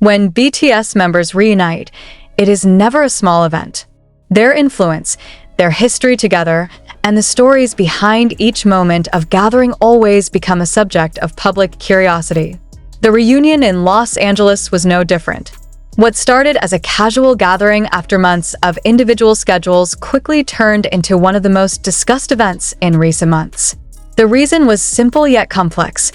When BTS members reunite, it is never a small event. Their influence, their history together, and the stories behind each moment of gathering always become a subject of public curiosity. The reunion in Los Angeles was no different. What started as a casual gathering after months of individual schedules quickly turned into one of the most discussed events in recent months. The reason was simple yet complex.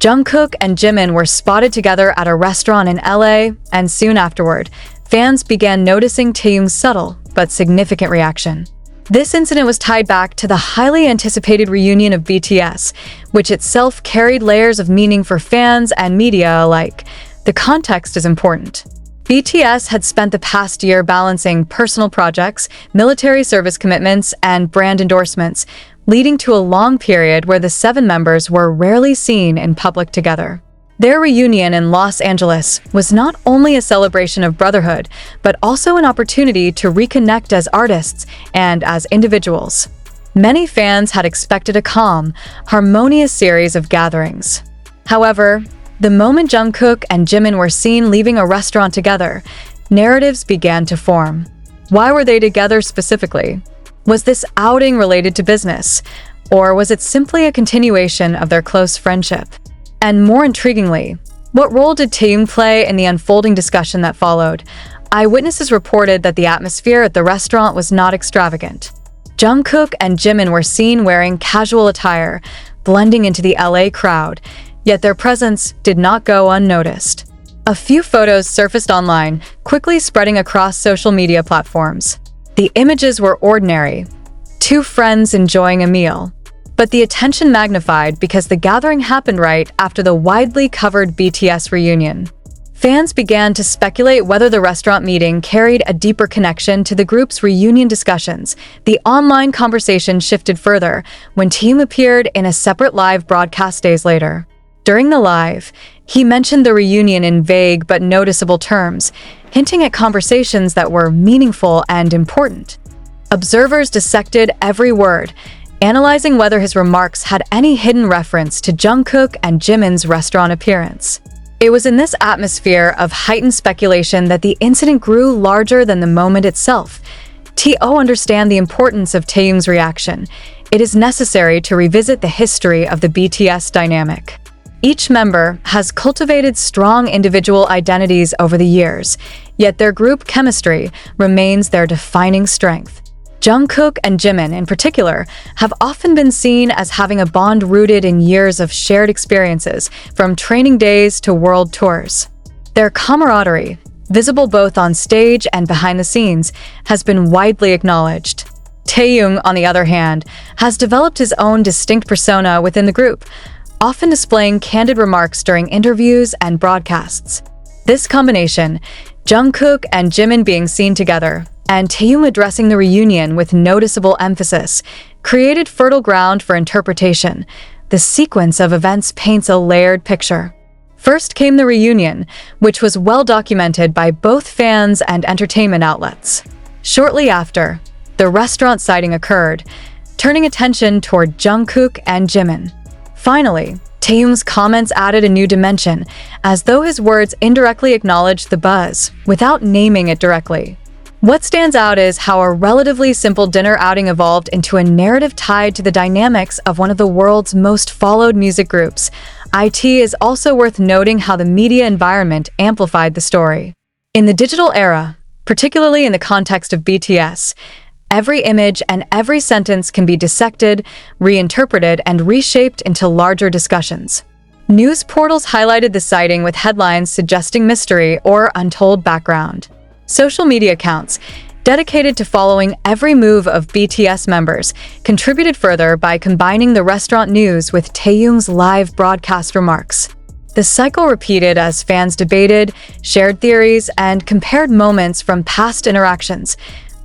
Jungkook and Jimin were spotted together at a restaurant in LA, and soon afterward, fans began noticing Taehyung's subtle but significant reaction. This incident was tied back to the highly anticipated reunion of BTS, which itself carried layers of meaning for fans and media alike. The context is important. BTS had spent the past year balancing personal projects, military service commitments, and brand endorsements, leading to a long period where the 7 members were rarely seen in public together. Their reunion in Los Angeles was not only a celebration of brotherhood, but also an opportunity to reconnect as artists and as individuals. Many fans had expected a calm, harmonious series of gatherings. However, the moment Jungkook and Jimin were seen leaving a restaurant together, narratives began to form. Why were they together specifically? Was this outing related to business, or was it simply a continuation of their close friendship? And more intriguingly, what role did Taehyung play in the unfolding discussion that followed? Eyewitnesses reported that the atmosphere at the restaurant was not extravagant. Jungkook and Jimin were seen wearing casual attire, blending into the LA crowd, yet their presence did not go unnoticed. A few photos surfaced online, quickly spreading across social media platforms. The images were ordinary, 2 friends enjoying a meal. But the attention magnified because the gathering happened right after the widely covered BTS reunion. Fans began to speculate whether the restaurant meeting carried a deeper connection to the group's reunion discussions. The online conversation shifted further when Taehyung appeared in a separate live broadcast days later. During the live, he mentioned the reunion in vague but noticeable terms, hinting at conversations that were meaningful and important. Observers dissected every word, analyzing whether his remarks had any hidden reference to Jungkook and Jimin's restaurant appearance. It was in this atmosphere of heightened speculation that the incident grew larger than the moment itself. To understand the importance of Taehyung's reaction, it is necessary to revisit the history of the BTS dynamic. Each member has cultivated strong individual identities over the years, yet their group chemistry remains their defining strength. Jungkook and Jimin, in particular, have often been seen as having a bond rooted in years of shared experiences, from training days to world tours. Their camaraderie, visible both on stage and behind the scenes, has been widely acknowledged. Taehyung, on the other hand, has developed his own distinct persona within the group, often displaying candid remarks during interviews and broadcasts. This combination, Jungkook and Jimin being seen together, and Taehyung addressing the reunion with noticeable emphasis, created fertile ground for interpretation. The sequence of events paints a layered picture. First came the reunion, which was well documented by both fans and entertainment outlets. Shortly after, the restaurant sighting occurred, turning attention toward Jungkook and Jimin. Finally, Taehyung's comments added a new dimension, as though his words indirectly acknowledged the buzz, without naming it directly. What stands out is how a relatively simple dinner outing evolved into a narrative tied to the dynamics of one of the world's most followed music groups. It is also worth noting how the media environment amplified the story. In the digital era, particularly in the context of BTS, every image and every sentence can be dissected, reinterpreted, and reshaped into larger discussions. News portals highlighted the sighting with headlines suggesting mystery or untold background. Social media accounts, dedicated to following every move of BTS members, contributed further by combining the restaurant news with Taehyung's live broadcast remarks. The cycle repeated as fans debated, shared theories, and compared moments from past interactions.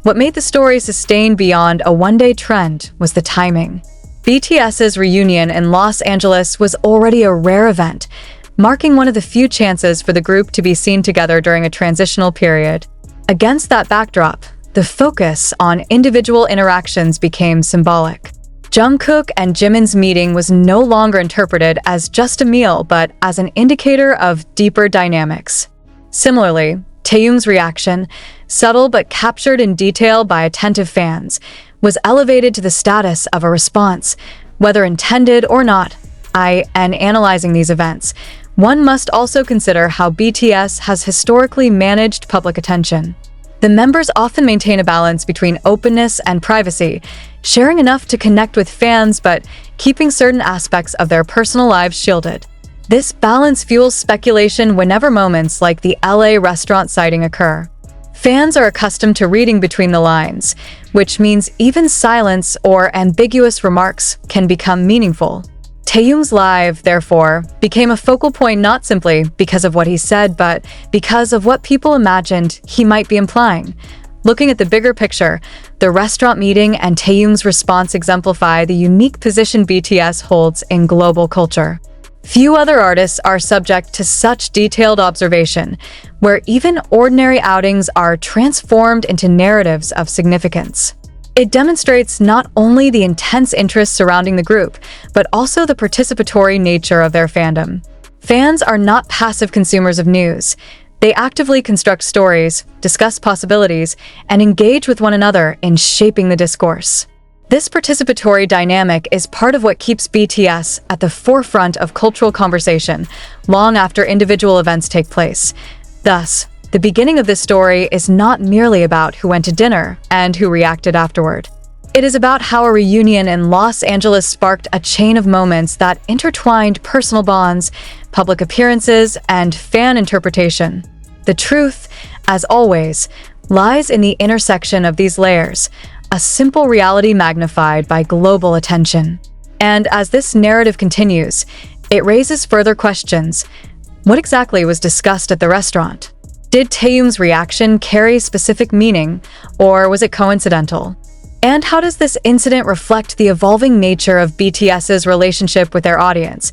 What made the story sustain beyond a one-day trend was the timing. BTS's reunion in Los Angeles was already a rare event, marking one of the few chances for the group to be seen together during a transitional period. Against that backdrop, the focus on individual interactions became symbolic. Jungkook and Jimin's meeting was no longer interpreted as just a meal, but as an indicator of deeper dynamics. Similarly, Taehyung's reaction, subtle but captured in detail by attentive fans, was elevated to the status of a response, whether intended or not. And analyzing these events, one must also consider how BTS has historically managed public attention. The members often maintain a balance between openness and privacy, sharing enough to connect with fans but keeping certain aspects of their personal lives shielded. This balance fuels speculation whenever moments like the LA restaurant sighting occur. Fans are accustomed to reading between the lines, which means even silence or ambiguous remarks can become meaningful. Taehyung's live, therefore, became a focal point not simply because of what he said, but because of what people imagined he might be implying. Looking at the bigger picture, the restaurant meeting and Taehyung's response exemplify the unique position BTS holds in global culture. Few other artists are subject to such detailed observation, where even ordinary outings are transformed into narratives of significance. It demonstrates not only the intense interest surrounding the group, but also the participatory nature of their fandom. Fans are not passive consumers of news. They actively construct stories, discuss possibilities, and engage with one another in shaping the discourse. This participatory dynamic is part of what keeps BTS at the forefront of cultural conversation long after individual events take place. Thus, the beginning of this story is not merely about who went to dinner and who reacted afterward. It is about how a reunion in Los Angeles sparked a chain of moments that intertwined personal bonds, public appearances, and fan interpretation. The truth, as always, lies in the intersection of these layers, a simple reality magnified by global attention. And as this narrative continues, it raises further questions. What exactly was discussed at the restaurant? Did Taehyung's reaction carry specific meaning, or was it coincidental? And how does this incident reflect the evolving nature of BTS's relationship with their audience?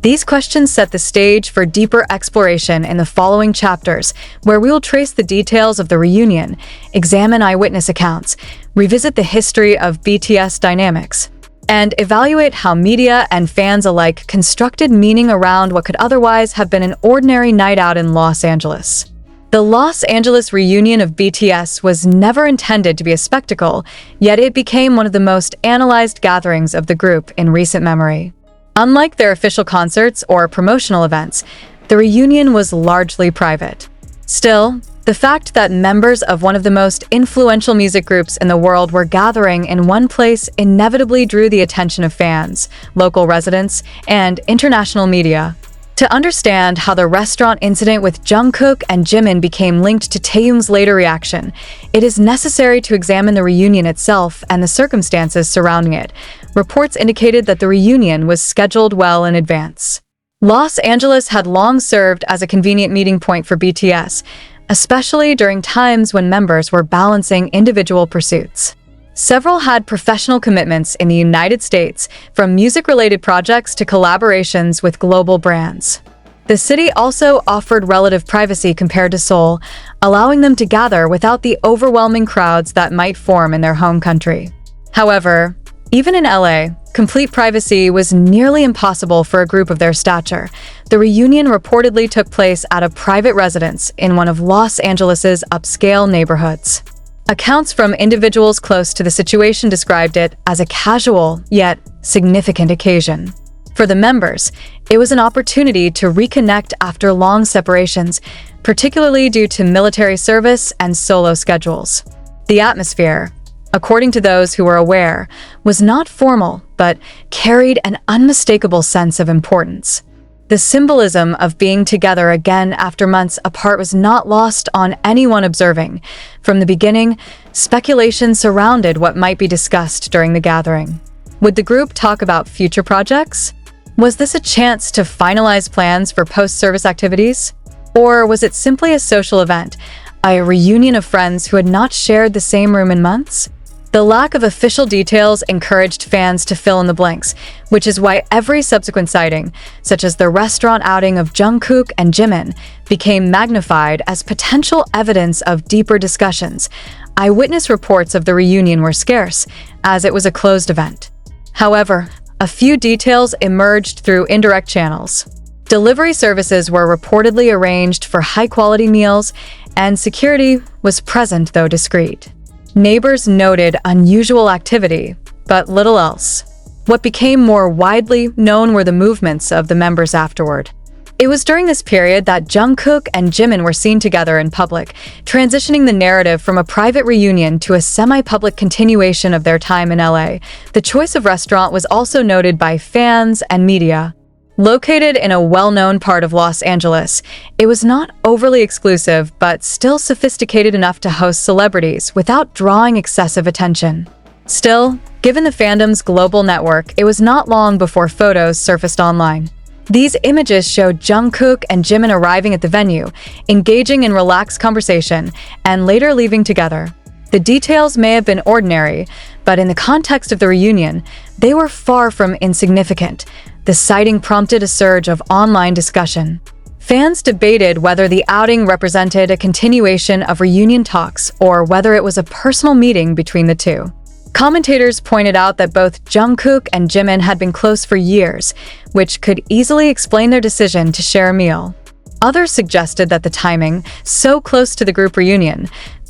These questions set the stage for deeper exploration in the following chapters, where we will trace the details of the reunion, examine eyewitness accounts, revisit the history of BTS dynamics, and evaluate how media and fans alike constructed meaning around what could otherwise have been an ordinary night out in Los Angeles. The Los Angeles reunion of BTS was never intended to be a spectacle, yet it became one of the most analyzed gatherings of the group in recent memory. Unlike their official concerts or promotional events, the reunion was largely private. Still, the fact that members of one of the most influential music groups in the world were gathering in one place inevitably drew the attention of fans, local residents, and international media. To understand how the restaurant incident with Jungkook and Jimin became linked to Taehyung's later reaction, it is necessary to examine the reunion itself and the circumstances surrounding it. Reports indicated that the reunion was scheduled well in advance. Los Angeles had long served as a convenient meeting point for BTS, especially during times when members were balancing individual pursuits. Several had professional commitments in the United States, from music-related projects to collaborations with global brands. The city also offered relative privacy compared to Seoul, allowing them to gather without the overwhelming crowds that might form in their home country. However, even in LA, complete privacy was nearly impossible for a group of their stature. The reunion reportedly took place at a private residence in one of Los Angeles's upscale neighborhoods. Accounts from individuals close to the situation described it as a casual, yet significant occasion. For the members, it was an opportunity to reconnect after long separations, particularly due to military service and solo schedules. The atmosphere, according to those who were aware, was not formal, but carried an unmistakable sense of importance. The symbolism of being together again after months apart was not lost on anyone observing. From the beginning, speculation surrounded what might be discussed during the gathering. Would the group talk about future projects? Was this a chance to finalize plans for post-service activities? Or was it simply a social event, a reunion of friends who had not shared the same room in months? The lack of official details encouraged fans to fill in the blanks, which is why every subsequent sighting, such as the restaurant outing of Jungkook and Jimin, became magnified as potential evidence of deeper discussions. Eyewitness reports of the reunion were scarce, as it was a closed event. However, a few details emerged through indirect channels. Delivery services were reportedly arranged for high-quality meals, and security was present though discreet. Neighbors noted unusual activity, but little else. What became more widely known were the movements of the members afterward. It was during this period that Jungkook and Jimin were seen together in public, transitioning the narrative from a private reunion to a semi-public continuation of their time in LA. The choice of restaurant was also noted by fans and media. Located in a well-known part of Los Angeles, it was not overly exclusive but still sophisticated enough to host celebrities without drawing excessive attention. Still, given the fandom's global network, it was not long before photos surfaced online. These images showed Jungkook and Jimin arriving at the venue, engaging in relaxed conversation, and later leaving together. The details may have been ordinary, but in the context of the reunion, they were far from insignificant. The sighting prompted a surge of online discussion. Fans debated whether the outing represented a continuation of reunion talks or whether it was a personal meeting between the two. Commentators pointed out that both Jungkook and Jimin had been close for years, which could easily explain their decision to share a meal. Others suggested that the timing, so close to the group reunion,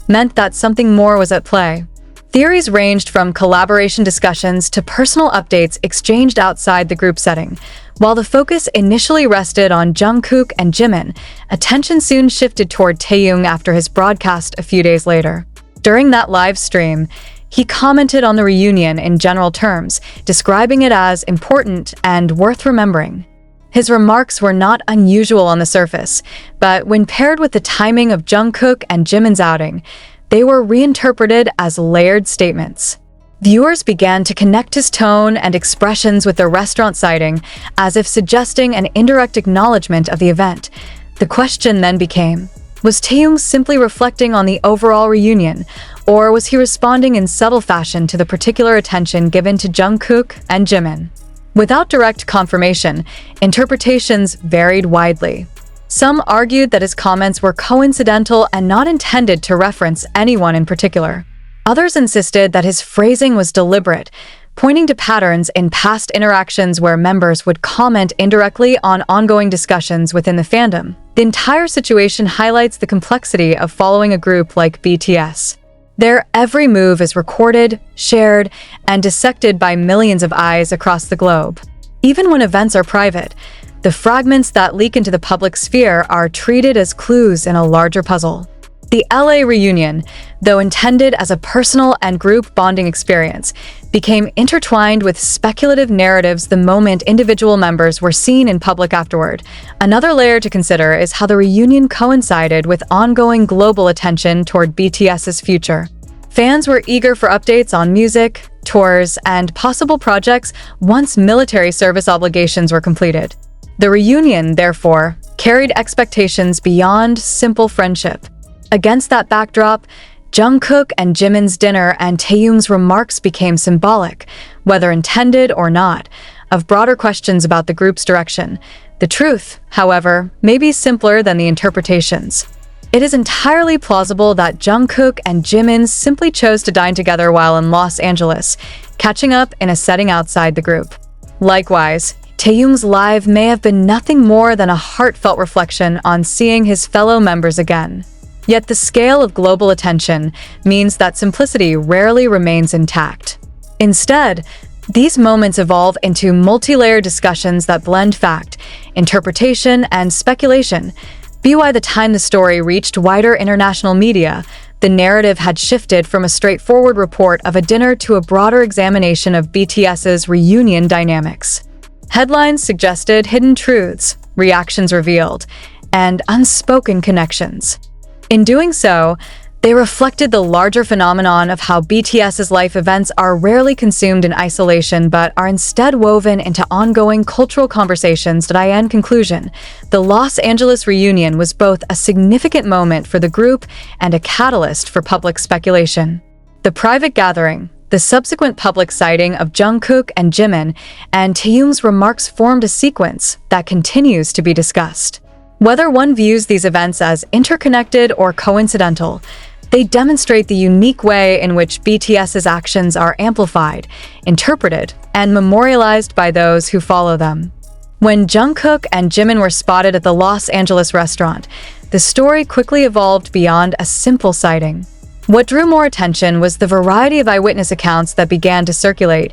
meant that something more was at play. Theories ranged from collaboration discussions to personal updates exchanged outside the group setting. While the focus initially rested on Jungkook and Jimin, attention soon shifted toward Taehyung after his broadcast a few days later. During that live stream, he commented on the reunion in general terms, describing it as important and worth remembering. His remarks were not unusual on the surface, but when paired with the timing of Jungkook and Jimin's outing, they were reinterpreted as layered statements. Viewers began to connect his tone and expressions with the restaurant sighting, as if suggesting an indirect acknowledgement of the event. The question then became, was Taehyung simply reflecting on the overall reunion, or was he responding in subtle fashion to the particular attention given to Jungkook and Jimin? Without direct confirmation, interpretations varied widely. Some argued that his comments were coincidental and not intended to reference anyone in particular. Others insisted that his phrasing was deliberate, pointing to patterns in past interactions where members would comment indirectly on ongoing discussions within the fandom. The entire situation highlights the complexity of following a group like BTS. Their every move is recorded, shared, and dissected by millions of eyes across the globe. Even when events are private, the fragments that leak into the public sphere are treated as clues in a larger puzzle. The LA reunion, though intended as a personal and group bonding experience, became intertwined with speculative narratives the moment individual members were seen in public afterward. Another layer to consider is how the reunion coincided with ongoing global attention toward BTS's future. Fans were eager for updates on music, tours, and possible projects once military service obligations were completed. The reunion, therefore, carried expectations beyond simple friendship. Against that backdrop, Jungkook and Jimin's dinner and Taehyung's remarks became symbolic, whether intended or not, of broader questions about the group's direction. The truth, however, may be simpler than the interpretations. It is entirely plausible that Jungkook and Jimin simply chose to dine together while in Los Angeles, catching up in a setting outside the group. Likewise, Taehyung's live may have been nothing more than a heartfelt reflection on seeing his fellow members again. Yet the scale of global attention means that simplicity rarely remains intact. Instead, these moments evolve into multi-layered discussions that blend fact, interpretation, and speculation. By the time the story reached wider international media, the narrative had shifted from a straightforward report of a dinner to a broader examination of BTS's reunion dynamics. Headlines suggested hidden truths, reactions revealed, and unspoken connections. In doing so, they reflected the larger phenomenon of how BTS's life events are rarely consumed in isolation but are instead woven into ongoing cultural conversations. In conclusion, the Los Angeles reunion was both a significant moment for the group and a catalyst for public speculation. The private gathering, the subsequent public sighting of Jungkook and Jimin, and Taehyung's remarks formed a sequence that continues to be discussed. Whether one views these events as interconnected or coincidental, they demonstrate the unique way in which BTS's actions are amplified, interpreted, and memorialized by those who follow them. When Jungkook and Jimin were spotted at the Los Angeles restaurant, the story quickly evolved beyond a simple sighting. What drew more attention was the variety of eyewitness accounts that began to circulate,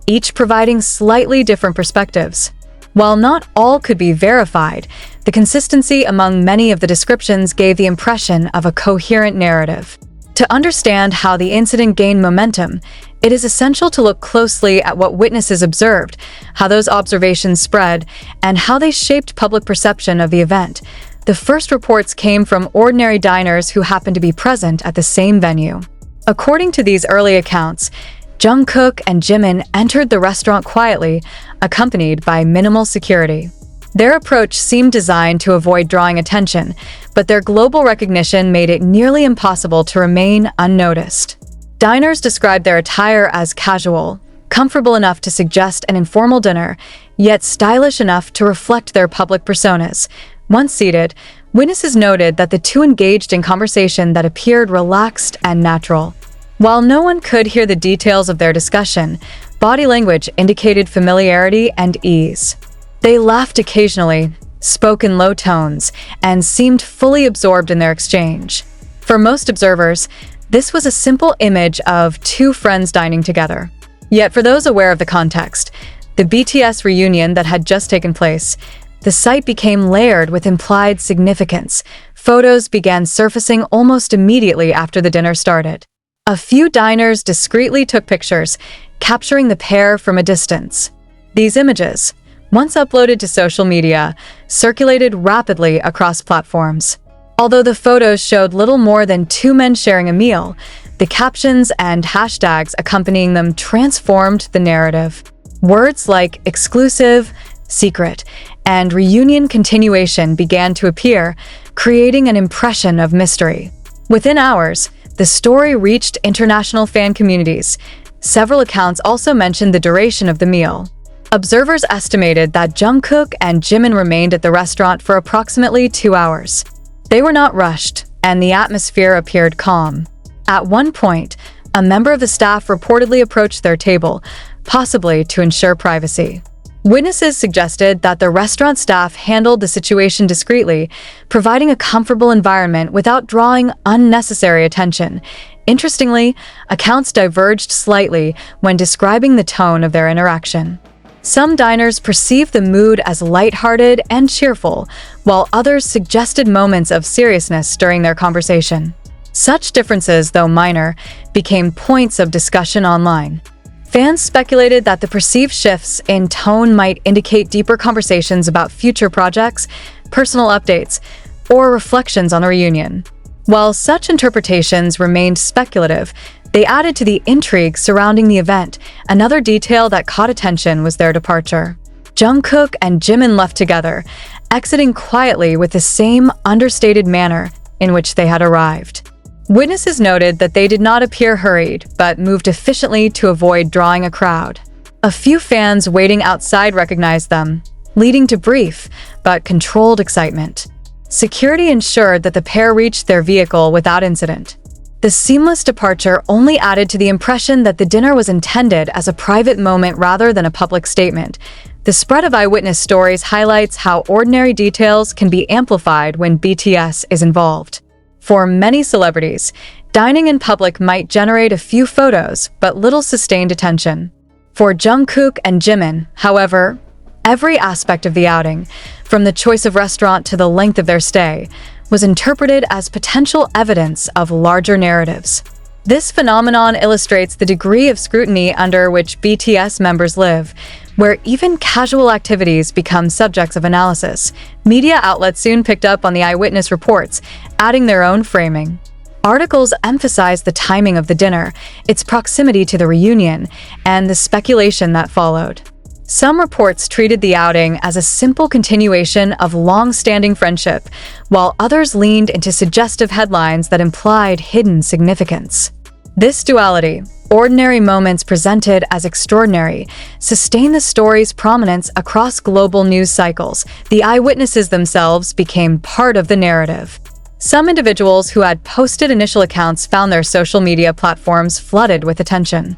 each providing slightly different perspectives. While not all could be verified, the consistency among many of the descriptions gave the impression of a coherent narrative. To understand how the incident gained momentum, it is essential to look closely at what witnesses observed, how those observations spread, and how they shaped public perception of the event. The first reports came from ordinary diners who happened to be present at the same venue. According to these early accounts, Jungkook and Jimin entered the restaurant quietly, accompanied by minimal security. Their approach seemed designed to avoid drawing attention, but their global recognition made it nearly impossible to remain unnoticed. Diners described their attire as casual, comfortable enough to suggest an informal dinner, yet stylish enough to reflect their public personas. Once seated, witnesses noted that the two engaged in conversation that appeared relaxed and natural. While no one could hear the details of their discussion, body language indicated familiarity and ease. They laughed occasionally, spoke in low tones, and seemed fully absorbed in their exchange. For most observers, this was a simple image of two friends dining together. Yet for those aware of the context, the BTS reunion that had just taken place, the sight became layered with implied significance. Photos began surfacing almost immediately after the dinner started. A few diners discreetly took pictures, capturing the pair from a distance. These images, once uploaded to social media, circulated rapidly across platforms. Although the photos showed little more than two men sharing a meal, the captions and hashtags accompanying them transformed the narrative. Words like exclusive, secret, and reunion continuation began to appear, creating an impression of mystery. Within hours, the story reached international fan communities. Several accounts also mentioned the duration of the meal. Observers estimated that Jungkook and Jimin remained at the restaurant for approximately 2 hours. They were not rushed, and the atmosphere appeared calm. At one point, a member of the staff reportedly approached their table, possibly to ensure privacy. Witnesses suggested that the restaurant staff handled the situation discreetly, providing a comfortable environment without drawing unnecessary attention. Interestingly, accounts diverged slightly when describing the tone of their interaction. Some diners perceived the mood as lighthearted and cheerful, while others suggested moments of seriousness during their conversation. Such differences, though minor, became points of discussion online. Fans speculated that the perceived shifts in tone might indicate deeper conversations about future projects, personal updates, or reflections on the reunion. While such interpretations remained speculative, they added to the intrigue surrounding the event. Another detail that caught attention was their departure. Jungkook and Jimin left together, exiting quietly with the same understated manner in which they had arrived. Witnesses noted that they did not appear hurried, but moved efficiently to avoid drawing a crowd. A few fans waiting outside recognized them, leading to brief but controlled excitement. Security ensured that the pair reached their vehicle without incident. The seamless departure only added to the impression that the dinner was intended as a private moment rather than a public statement. The spread of eyewitness stories highlights how ordinary details can be amplified when BTS is involved. For many celebrities, dining in public might generate a few photos, but little sustained attention. For Jungkook and Jimin, however, every aspect of the outing, from the choice of restaurant to the length of their stay, was interpreted as potential evidence of larger narratives. This phenomenon illustrates the degree of scrutiny under which BTS members live, where even casual activities become subjects of analysis. Media outlets soon picked up on the eyewitness reports, adding their own framing. Articles emphasized the timing of the dinner, its proximity to the reunion, and the speculation that followed. Some reports treated the outing as a simple continuation of long-standing friendship, while others leaned into suggestive headlines that implied hidden significance. This duality, ordinary moments presented as extraordinary, sustained the story's prominence across global news cycles. The eyewitnesses themselves became part of the narrative. Some individuals who had posted initial accounts found their social media platforms flooded with attention.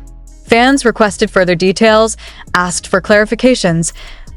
Fans requested further details, asked for clarifications,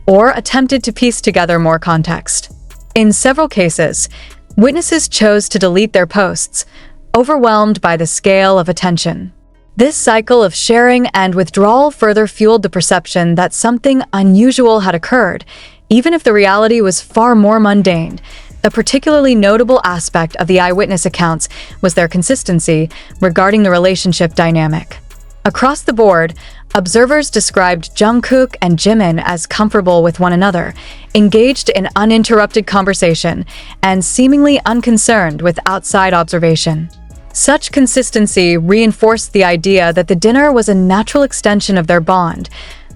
or attempted to piece together more context. In several cases, witnesses chose to delete their posts, overwhelmed by the scale of attention. This cycle of sharing and withdrawal further fueled the perception that something unusual had occurred, even if the reality was far more mundane. A particularly notable aspect of the eyewitness accounts was their consistency regarding the relationship dynamic. Across the board, observers described Jungkook and Jimin as comfortable with one another, engaged in uninterrupted conversation, and seemingly unconcerned with outside observation. Such consistency reinforced the idea that the dinner was a natural extension of their bond,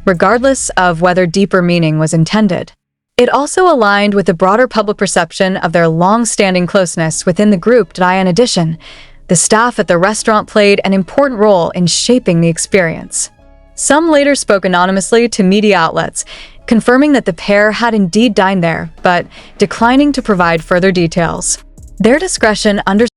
regardless of whether deeper meaning was intended. It also aligned with the broader public perception of their long-standing closeness within the group. In addition, the staff at the restaurant played an important role in shaping the experience. Some later spoke anonymously to media outlets, confirming that the pair had indeed dined there, but declining to provide further details. Their discretion